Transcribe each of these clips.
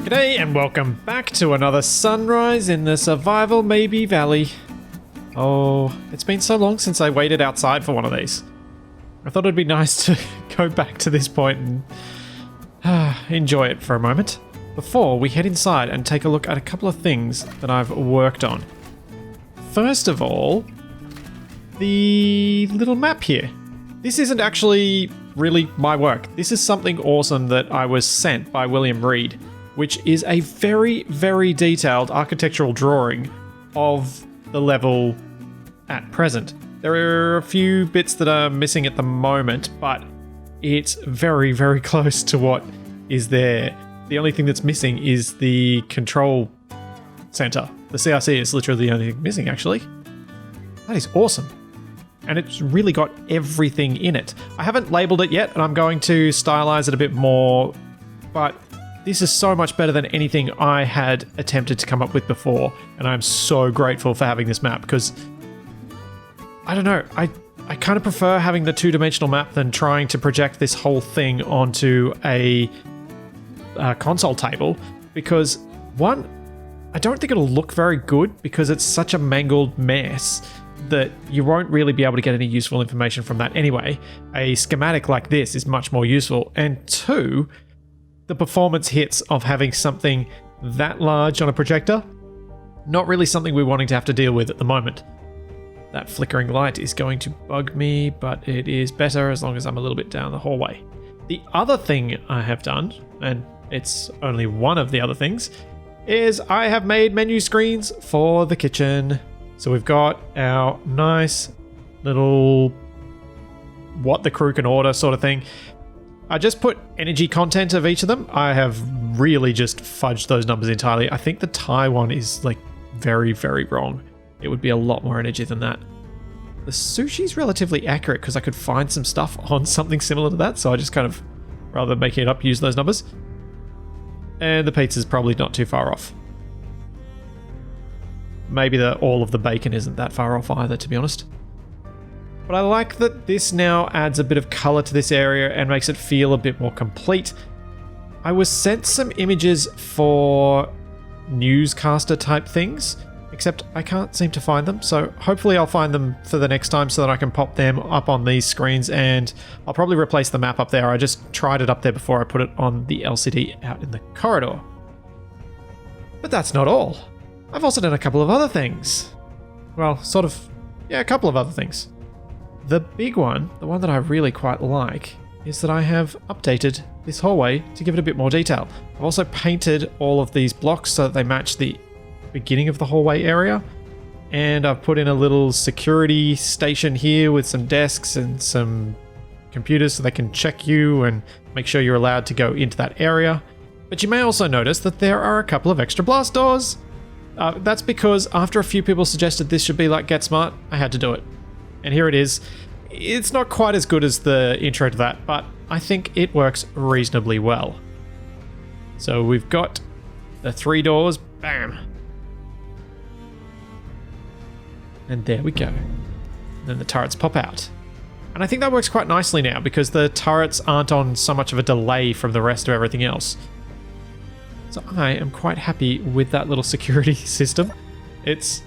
G'day and welcome back to another sunrise in the Survival Maybe Valley. Oh, it's been so long since I waited outside for one of these. I thought it'd be nice to go back to this point and enjoy it for a moment before we head inside and take a look at a couple of things that I've worked on. First of all, the little map here. This isn't actually really my work. This is something awesome that I was sent by William Reed, which is a very, very detailed architectural drawing of the level at present. There are a few bits that are missing at the moment, but it's very, very close to what is there. The only thing that's missing is the control center. The CRC is literally the only thing missing, actually. That is awesome. And it's really got everything in it. I haven't labeled it yet, and I'm going to stylize it a bit more, but this is so much better than anything I had attempted to come up with before, and I'm so grateful for having this map because, I don't know, I kind of prefer having the two-dimensional map than trying to project this whole thing onto a console table because, one, I don't think it'll look very good because it's such a mangled mess that you won't really be able to get any useful information from that anyway. A schematic like this is much more useful, and two, the performance hits of having something that large on a projector, not really something we're wanting to have to deal with at the moment. That flickering light is going to bug me, but it is better as long as I'm a little bit down the hallway. The other thing I have done, and it's only one of the other things, is I have made menu screens for the kitchen. So we've got our nice little what the crew can order sort of thing. I just put energy content of each of them. I have really just fudged those numbers entirely. I think the Thai one is like very, very wrong. It would be a lot more energy than that. The sushi's relatively accurate because I could find some stuff on something similar to that. So I just kind of, rather than making it up, use those numbers. And the pizza's probably not too far off. Maybe all of the bacon isn't that far off either, to be honest. But I like that this now adds a bit of color to this area and makes it feel a bit more complete. I was sent some images for newscaster type things, except I can't seem to find them. So hopefully I'll find them for the next time so that I can pop them up on these screens, and I'll probably replace the map up there. I just tried it up there before I put it on the LCD out in the corridor. But that's not all. I've also done a couple of other things. Well, sort of, yeah, a couple of other things. The big one, the one that I really quite like, is that I have updated this hallway to give it a bit more detail. I've also painted all of these blocks so that they match the beginning of the hallway area. And I've put in a little security station here with some desks and some computers so they can check you and make sure you're allowed to go into that area. But you may also notice that there are a couple of extra blast doors. That's because after a few people suggested this should be like Get Smart, I had to do it. And here it is. It's not quite as good as the intro to that, but I think it works reasonably well. So we've got the 3 doors, bam. And there we go. And then the turrets pop out. And I think that works quite nicely now because the turrets aren't on so much of a delay from the rest of everything else. So I am quite happy with that little security system. It's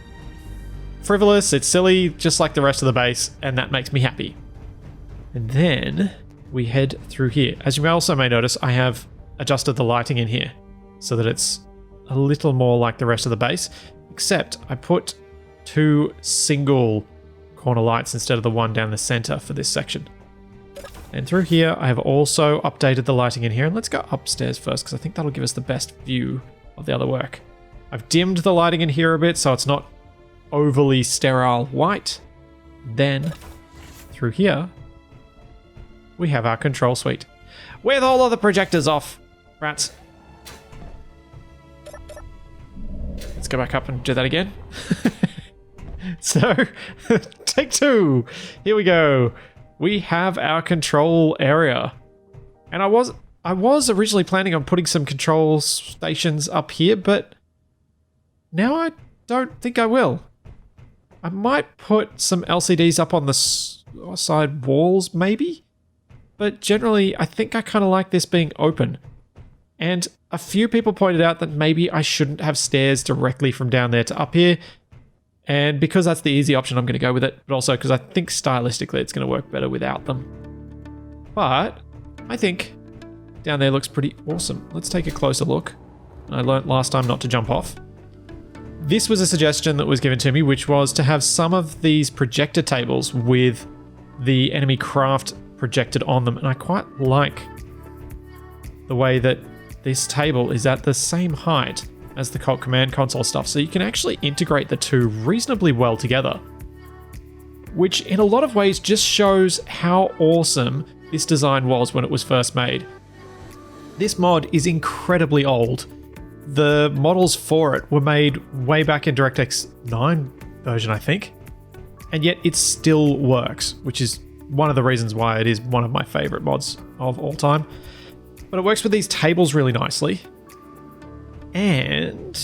frivolous, it's silly, just like the rest of the base, and that makes me happy. And then we head through here. As you also may notice, I have adjusted the lighting in here so that it's a little more like the rest of the base, except I put 2 single corner lights instead of the one down the center for this section. And through here, I have also updated the lighting in here. And let's go upstairs first, because I think that'll give us the best view of the other work. I've dimmed the lighting in here a bit, so it's not overly sterile white. Then, through here, we have our control suite. With all of the projectors off, rats. Let's go back up and do that again. So, take 2. Here we go. We have our control area. And I was originally planning on putting some control stations up here, but now I don't think I will. I might put some LCDs up on the side walls, maybe? But generally, I think I kind of like this being open. And a few people pointed out that maybe I shouldn't have stairs directly from down there to up here. And because that's the easy option, I'm going to go with it. But also because I think stylistically it's going to work better without them. But I think down there looks pretty awesome. Let's take a closer look. I learnt last time not to jump off. This was a suggestion that was given to me, which was to have some of these projector tables with the enemy craft projected on them. And I quite like the way that this table is at the same height as the Cult Command Console stuff, so you can actually integrate the two reasonably well together. Which in a lot of ways just shows how awesome this design was when it was first made. This mod is incredibly old. The models for it were made way back in DirectX 9 version, I think. And yet it still works, which is one of the reasons why it is one of my favorite mods of all time. But it works with these tables really nicely. And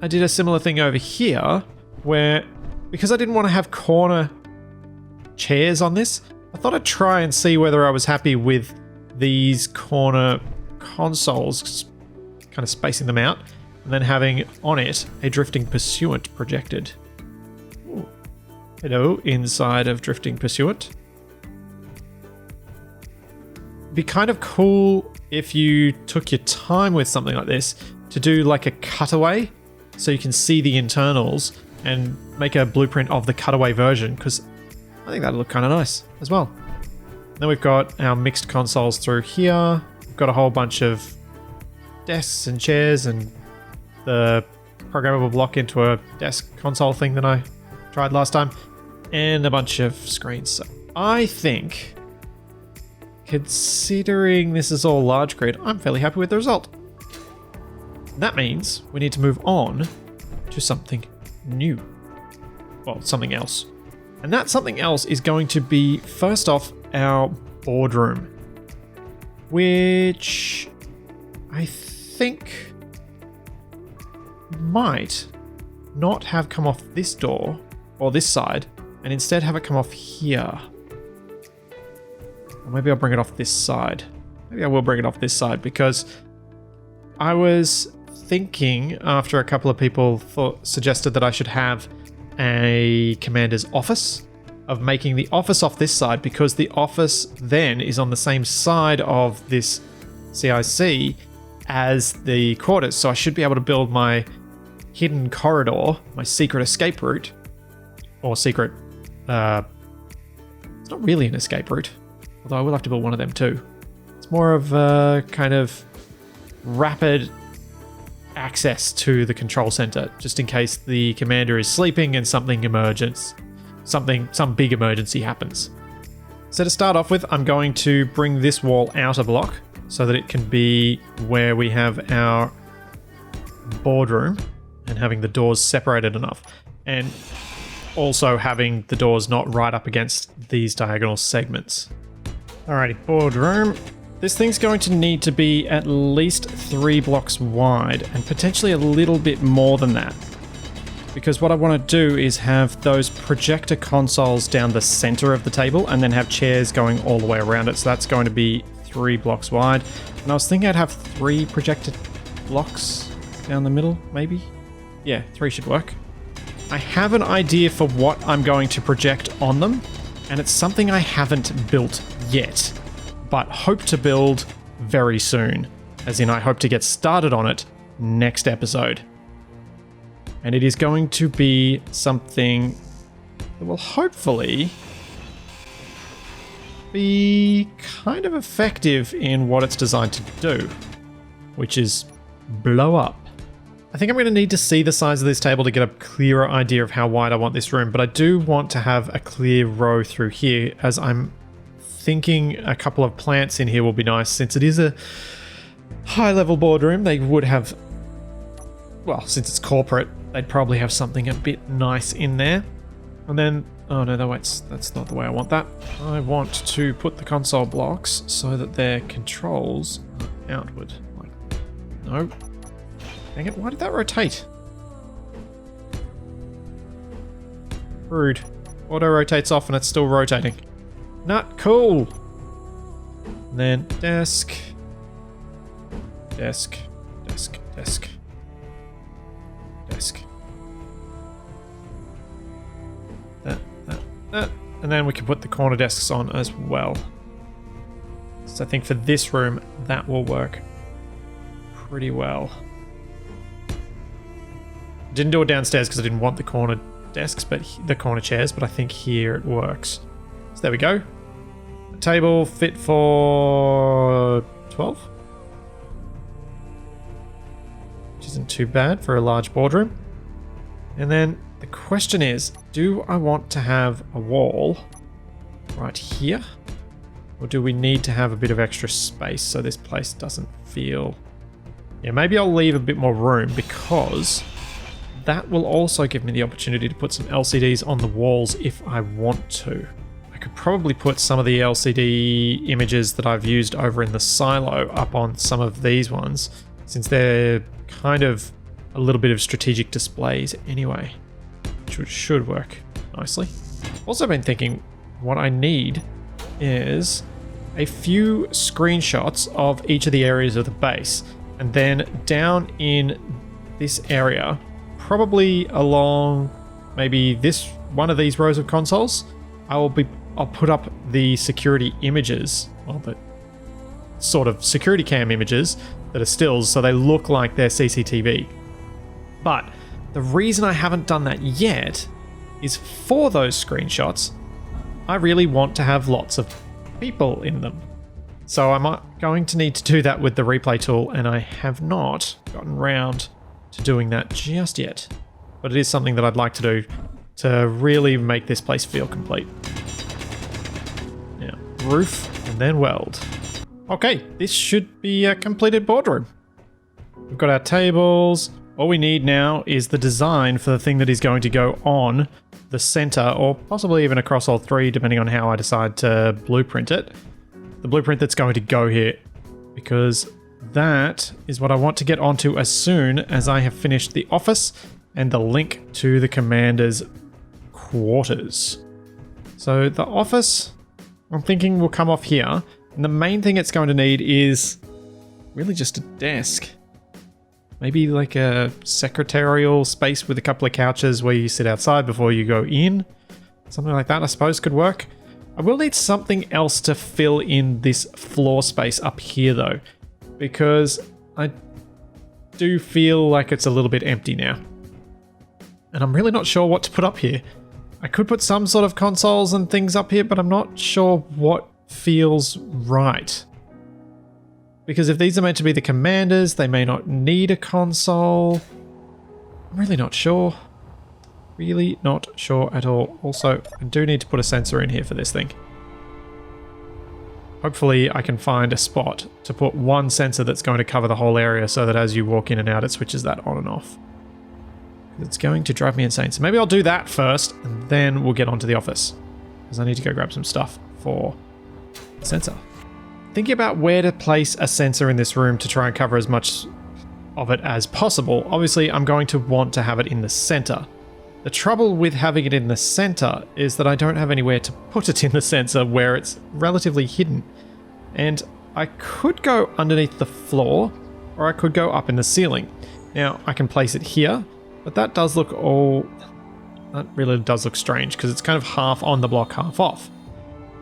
I did a similar thing over here where, because I didn't want to have corner chairs on this, I thought I'd try and see whether I was happy with these corner consoles, kind of spacing them out, and then having on it a Drifting Pursuant projected. Ooh. Hello, inside of Drifting Pursuant. Be kind of cool if you took your time with something like this to do like a cutaway so you can see the internals and make a blueprint of the cutaway version, because I think that'd look kind of nice as well. Then we've got our mixed consoles through here. We've got a whole bunch of desks and chairs and the programmable block into a desk console thing that I tried last time, and a bunch of screens. So I think, considering this is all large grid, I'm fairly happy with the result. That means we need to move on to something new. Well, something else. And that something else is going to be, first off, our boardroom. Which I think might not have come off this door, or this side, and instead have it come off here. Or maybe I'll bring it off this side. Maybe I will bring it off this side, because I was thinking, after a couple of people suggested that I should have a commander's office, of making the office off this side, because the office then is on the same side of this CIC as the quarters, so I should be able to build my hidden corridor, my secret escape route, or secret, it's not really an escape route, although I will have to build one of them too. It's more of a kind of rapid access to the control center, just in case the commander is sleeping and some big emergency happens. So to start off with, I'm going to bring this wall out a block so that it can be where we have our boardroom, and having the doors separated enough, and also having the doors not right up against these diagonal segments. Alrighty, boardroom. This thing's going to need to be at least 3 blocks wide, and potentially a little bit more than that. Because what I want to do is have those projector consoles down the center of the table, and then have chairs going all the way around it. So that's going to be 3 blocks wide. And I was thinking I'd have 3 projector blocks down the middle, maybe? Yeah, 3 should work. I have an idea for what I'm going to project on them, and it's something I haven't built yet, but hope to build very soon. As in, I hope to get started on it next episode. And it is going to be something that will hopefully be kind of effective in what it's designed to do, which is blow up. I think I'm going to need to see the size of this table to get a clearer idea of how wide I want this room, but I do want to have a clear row through here, as I'm thinking a couple of plants in here will be nice. Since it is a high-level boardroom, they would have, well, since it's corporate, they'd probably have something a bit nice in there. And then, oh no, that's not the way I want that. I want to put the console blocks so that their controls are outward. Like, no. Dang it, why did that rotate? Rude. Auto rotates off and it's still rotating. Not cool. And then desk, desk, Desk, desk, desk. That. And then we can put the corner desks on as well. So I think for this room, that will work pretty well. Didn't do it downstairs because I didn't want the corner desks, but the corner chairs, but I think here it works. So there we go. A table fit for 12. Which isn't too bad for a large boardroom. And then the question is, do I want to have a wall right here? Or do we need to have a bit of extra space so this place doesn't feel... Yeah, maybe I'll leave a bit more room because that will also give me the opportunity to put some LCDs on the walls if I want to. I could probably put some of the LCD images that I've used over in the silo up on some of these ones, since they're kind of a little bit of strategic displays anyway, which should work nicely. Also been thinking what I need is a few screenshots of each of the areas of the base, and then down in this area, probably along maybe this one of these rows of consoles, I'll put up the security images, well, the sort of security cam images that are stills, so they look like they're CCTV. But the reason I haven't done that yet is for those screenshots, I really want to have lots of people in them. So I'm going to need to do that with the replay tool, and I have not gotten round to doing that just yet. But it is something that I'd like to do to really make this place feel complete. Now, roof and then weld. Okay, this should be a completed boardroom. We've got our tables. All we need now is the design for the thing that is going to go on the center, or possibly even across all three, depending on how I decide to blueprint it. The blueprint that's going to go here, because that is what I want to get onto as soon as I have finished the office and the link to the commander's quarters. So the office, I'm thinking, will come off here. And the main thing it's going to need is really just a desk. Maybe like a secretarial space with a couple of couches where you sit outside before you go in. Something like that, I suppose, could work. I will need something else to fill in this floor space up here, though, because I do feel like it's a little bit empty now. And I'm really not sure what to put up here. I could put some sort of consoles and things up here, but I'm not sure what feels right. Because if these are meant to be the commanders, they may not need a console. I'm really not sure. Really not sure at all. Also, I do need to put a sensor in here for this thing. Hopefully I can find a spot to put one sensor that's going to cover the whole area so that as you walk in and out, it switches that on and off. It's going to drive me insane. So maybe I'll do that first and then we'll get onto the office, because I need to go grab some stuff for the sensor. Thinking about where to place a sensor in this room to try and cover as much of it as possible. Obviously, I'm going to want to have it in the center. The trouble with having it in the center is that I don't have anywhere to put it in the center where it's relatively hidden. And I could go underneath the floor, or I could go up in the ceiling. Now, I can place it here, but that does look that really does look strange, because it's kind of half on the block, half off.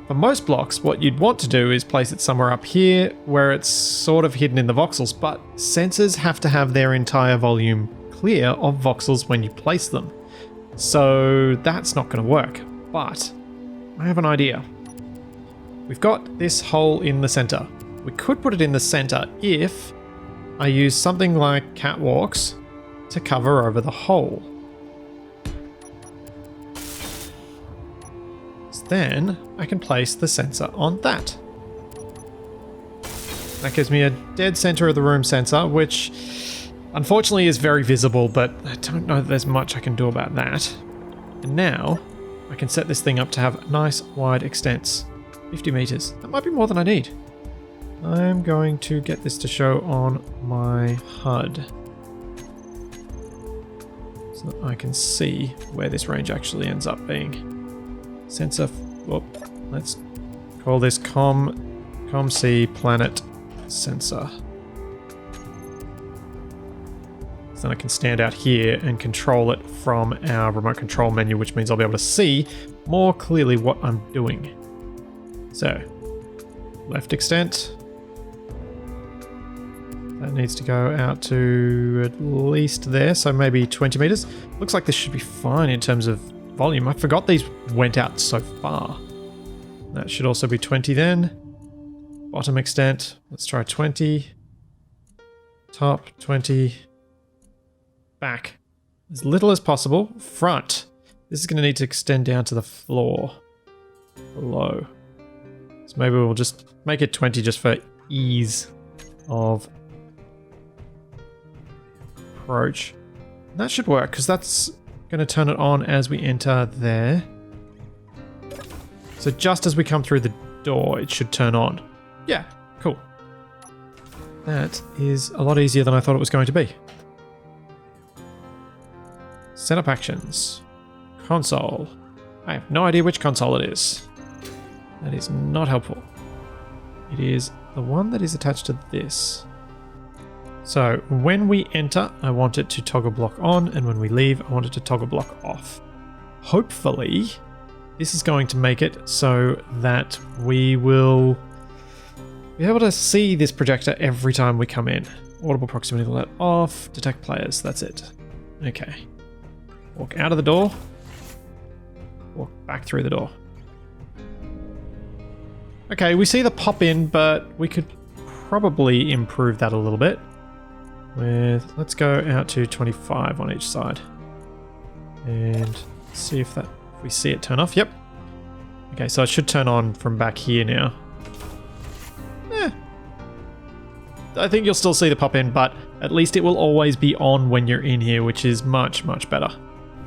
For most blocks, what you'd want to do is place it somewhere up here where it's sort of hidden in the voxels, but sensors have to have their entire volume clear of voxels when you place them. So that's not going to work, but I have an idea. We've got this hole in the center. We could put it in the center if I use something like catwalks to cover over the hole. Then I can place the sensor on that. That gives me a dead center of the room sensor, which unfortunately is very visible, but I don't know that there's much I can do about that. And now I can set this thing up to have nice wide extents. 50 meters. That might be more than I need. I'm going to get this to show on my HUD so that I can see where this range actually ends up being. Sensor, whoop, let's call this ComC Planet Sensor. So then I can stand out here and control it from our remote control menu, which means I'll be able to see more clearly what I'm doing. So, left extent. That needs to go out to at least there, so maybe 20 meters. Looks like this should be fine in terms of volume. I forgot these went out so far. That should also be 20 then. Bottom extent, let's try 20. Top, 20. Back. As little as possible. Front. This is going to need to extend down to the floor. Below. So maybe we'll just make it 20 just for ease of approach. That should work because that's going to turn it on as we enter there. So just as we come through the door, it should turn on. Yeah, cool. That is a lot easier than I thought it was going to be. Setup actions. Console. I have no idea which console it is. That is not helpful. It is the one that is attached to this. So when we enter, I want it to toggle block on, and when we leave, I want it to toggle block off. Hopefully, this is going to make it so that we will be able to see this projector every time we come in. Audible proximity alert off, detect players, that's it. Okay. Walk out of the door, walk back through the door. Okay, we see the pop in, but we could probably improve that a little bit. Let's go out to 25 on each side. And see if we see it turn off. Yep. Okay, so it should turn on from back here now. I think you'll still see the pop in, but at least it will always be on when you're in here, which is much, much better.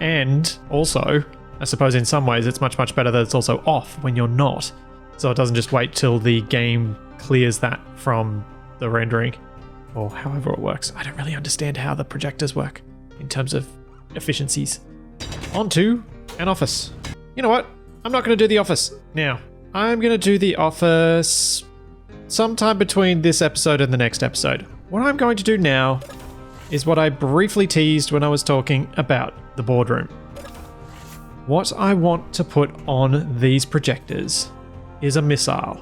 And also, I suppose in some ways it's much, much better that it's also off when you're not. So it doesn't just wait till the game clears that from the rendering. Or however it works. I don't really understand how the projectors work in terms of efficiencies. On to an office. You know what? I'm not going to do the office now. I'm going to do the office sometime between this episode and the next episode. What I'm going to do now is what I briefly teased when I was talking about the boardroom. What I want to put on these projectors is a missile.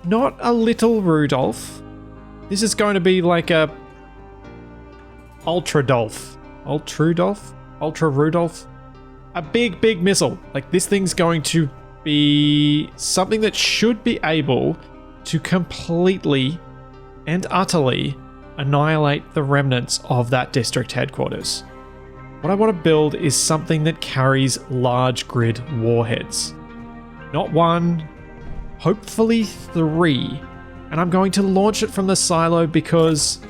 Not a little Rudolph. This is going to be like a Ultra Rudolph? A big, big missile. Like this thing's going to be something that should be able to completely and utterly annihilate the remnants of that district headquarters. What I want to build is something that carries large grid warheads. Not one, hopefully 3. And I'm going to launch it from the silo because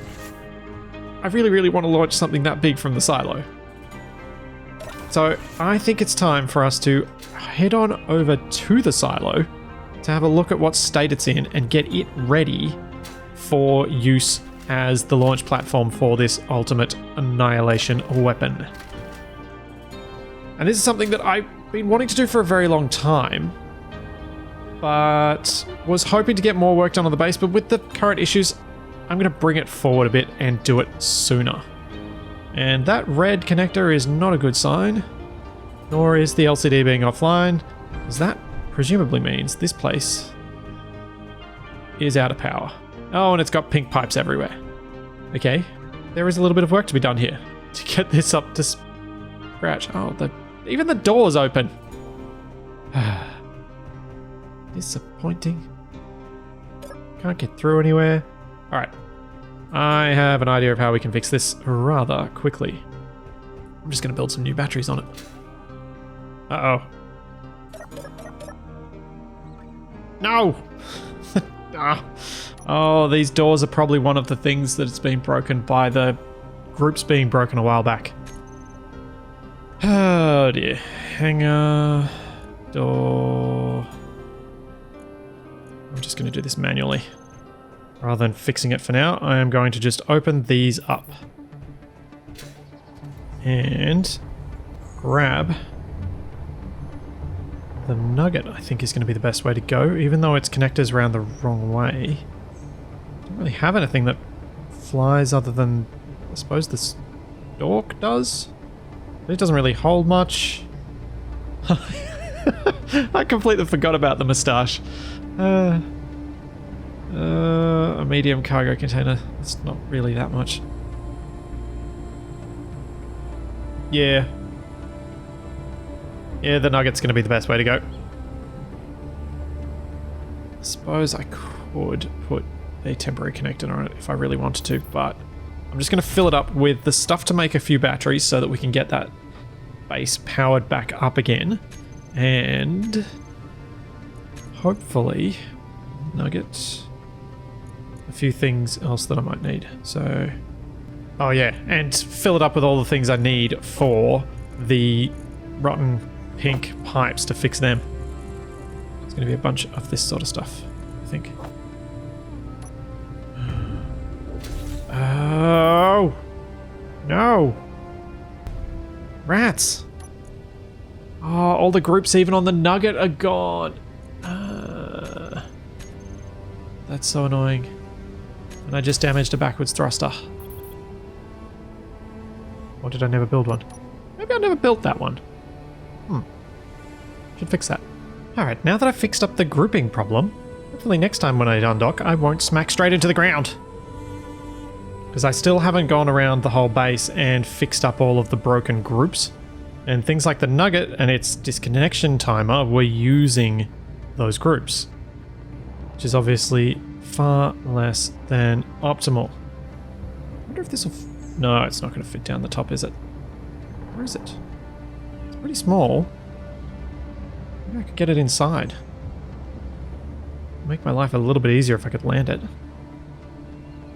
I really, really want to launch something that big from the silo. So I think it's time for us to head on over to the silo to have a look at what state it's in and get it ready for use as the launch platform for this ultimate annihilation weapon. And this is something that I've been wanting to do for a very long time, but was hoping to get more work done on the base, but with the current issues, I'm going to bring it forward a bit and do it sooner. And that red connector is not a good sign, nor is the LCD being offline, because that presumably means this place is out of power. Oh, and it's got pink pipes everywhere. Okay, there is a little bit of work to be done here to get this up to scratch. Oh, even the door's open. Disappointing. Can't get through anywhere. Alright. I have an idea of how we can fix this rather quickly. I'm just going to build some new batteries on it. Uh-oh. No! Oh, these doors are probably one of the things that's been broken by the groups being broken a while back. Oh dear. Hanger. Door. I'm just going to do this manually. Rather than fixing it for now, I am going to just open these up. And grab the nugget, I think is going to be the best way to go, even though its connector's around the wrong way. I don't really have anything that flies other than, I suppose, this stalk does. But it doesn't really hold much. I completely forgot about the moustache. A medium cargo container. It's not really that much. Yeah. Yeah, the nugget's going to be the best way to go. I suppose I could put a temporary connector on it if I really wanted to, but I'm just going to fill it up with the stuff to make a few batteries so that we can get that base powered back up again. And hopefully nugget a few things else that I might need. So, oh yeah, and fill it up with all the things I need for the rotten pink pipes to fix them. It's going to be a bunch of this sort of stuff, I think. Oh! No! Rats! Oh, all the groups even on the nugget are gone. That's so annoying. And I just damaged a backwards thruster. Or did I never build one? Maybe I never built that one. Should fix that. Alright, now that I've fixed up the grouping problem, hopefully next time when I undock, I won't smack straight into the ground. Because I still haven't gone around the whole base and fixed up all of the broken groups. And things like the nugget and its disconnection timer were using those groups. Which is obviously far less than optimal. I wonder if this will... No, it's not going to fit down the top, is it? Where is it? It's pretty small. Maybe I could get it inside. Make my life a little bit easier if I could land it.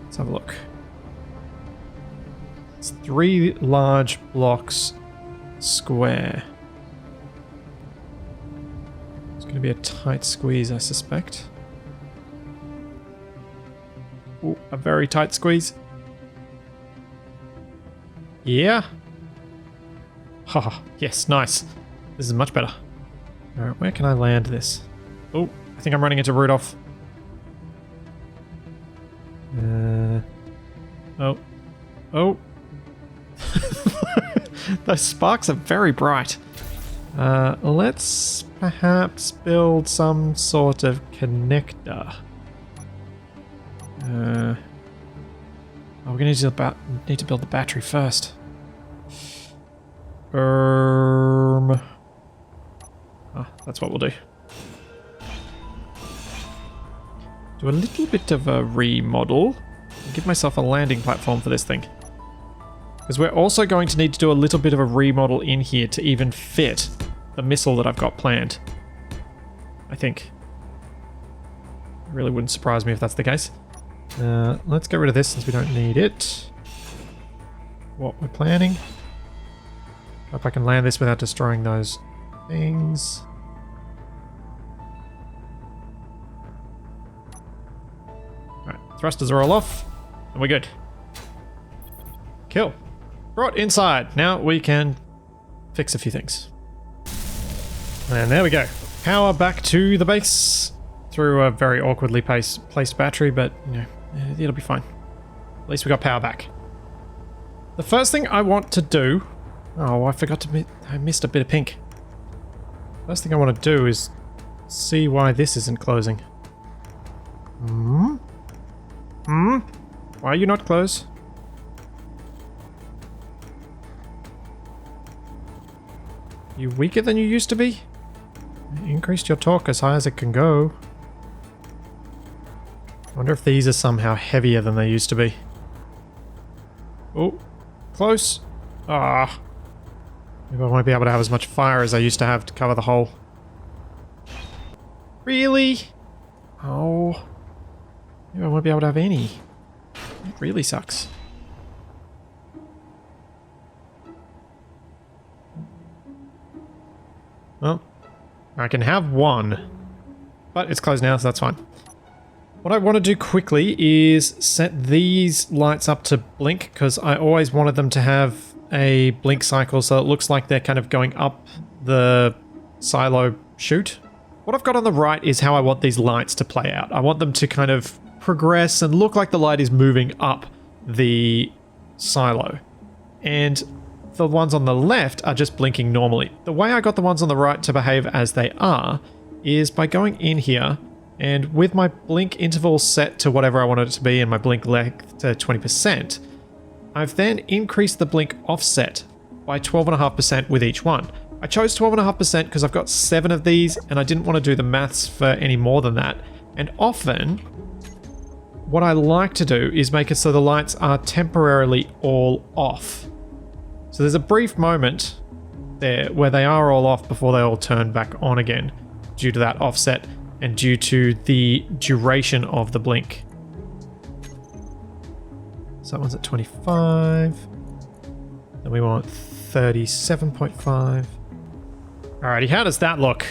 Let's have a look. It's 3 large blocks square. It's going to be a tight squeeze, I suspect. Ooh, a very tight squeeze. Yeah. Haha, yes, nice. This is much better. Alright, where can I land this? Oh, I think I'm running into Rudolph. Oh. Oh. Those sparks are very bright. Let's perhaps build some sort of connector. Oh, we're gonna need to build the battery first. Ah, that's what we'll do. Do a little bit of a remodel. Give myself a landing platform for this thing. Because we're also going to need to do a little bit of a remodel in here to even fit the missile that I've got planned. I think. It really wouldn't surprise me if that's the case. Let's get rid of this since we don't need it. What we're planning. Hope I can land this without destroying those things. Alright, thrusters are all off, and we're good. Kill. Brought inside. Now we can fix a few things. And there we go. Power back to the base through a very awkwardly placed battery, but, you know, it'll be fine. At least we got power back. The first thing I want to do... Oh, I forgot to... I missed a bit of pink. First thing I want to do is see why this isn't closing. Why are you not closed? You weaker than you used to be? You increased your torque as high as it can go. I wonder if these are somehow heavier than they used to be. Oh, close. Ah. Maybe I won't be able to have as much fire as I used to have to cover the hole. Really? Oh. Maybe I won't be able to have any. It really sucks. Well, I can have one, but it's closed now, so that's fine. What I want to do quickly is set these lights up to blink, because I always wanted them to have a blink cycle so it looks like they're kind of going up the silo chute. What I've got on the right is how I want these lights to play out. I want them to kind of progress and look like the light is moving up the silo. and the ones on the left are just blinking normally. The way I got the ones on the right to behave as they are is by going in here, and with my blink interval set to whatever I wanted it to be and my blink length to 20%, I've then increased the blink offset by 12.5% with each one. I chose 12.5% because I've got 7 of these and I didn't want to do the maths for any more than that. And often, what I like to do is make it so the lights are temporarily all off. So there's a brief moment there where they are all off before they all turn back on again due to that offset and due to the duration of the blink. So that one's at 25. Then we want 37.5. Alrighty, how does that look?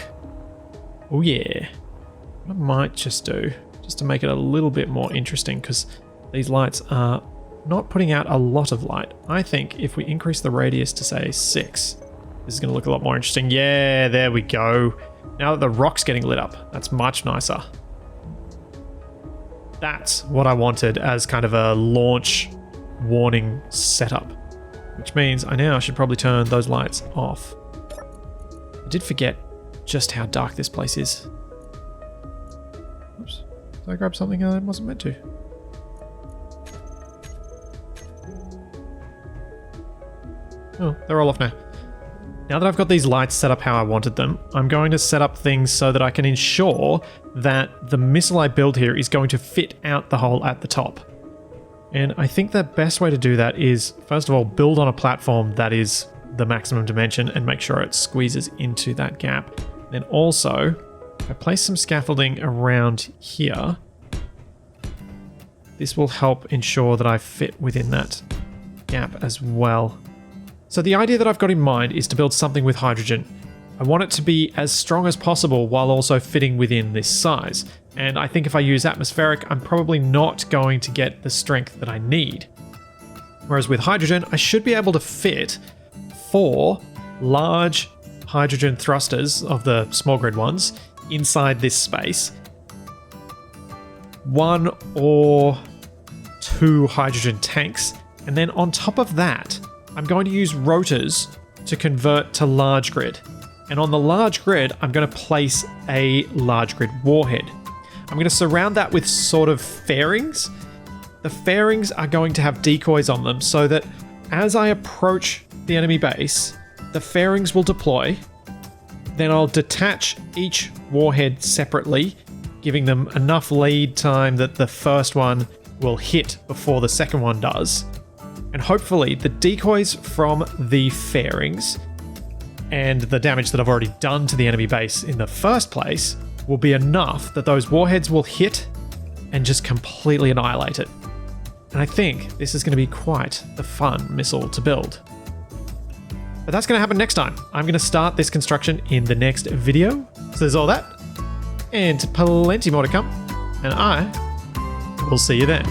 Oh yeah. What I might just do, just to make it a little bit more interesting, because these lights are not putting out a lot of light. I think if we increase the radius to say 6, this is going to look a lot more interesting. Yeah, there we go. Now that the rock's getting lit up, that's much nicer. That's what I wanted as kind of a launch warning setup, which means I now should probably turn those lights off. I did forget just how dark this place is. Oops. Did I grab something I wasn't meant to? Oh, they're all off now. Now that I've got these lights set up how I wanted them, I'm going to set up things so that I can ensure that the missile I build here is going to fit out the hole at the top. And I think the best way to do that is, first of all, build on a platform that is the maximum dimension and make sure it squeezes into that gap. Then also, if I place some scaffolding around here, this will help ensure that I fit within that gap as well. So the idea that I've got in mind is to build something with hydrogen. I want it to be as strong as possible while also fitting within this size. And I think if I use atmospheric, I'm probably not going to get the strength that I need. Whereas with hydrogen, I should be able to fit 4 large hydrogen thrusters of the small grid ones inside this space. 1 or 2 hydrogen tanks. And then on top of that, I'm going to use rotors to convert to large grid. And on the large grid, I'm going to place a large grid warhead. I'm going to surround that with sort of fairings. The fairings are going to have decoys on them so that as I approach the enemy base, the fairings will deploy. Then I'll detach each warhead separately, giving them enough lead time that the first one will hit before the second one does. And hopefully the decoys from the fairings and the damage that I've already done to the enemy base in the first place will be enough that those warheads will hit and just completely annihilate it. And I think this is going to be quite the fun missile to build. But that's going to happen next time. I'm going to start this construction in the next video. So there's all that and plenty more to come. And I will see you then.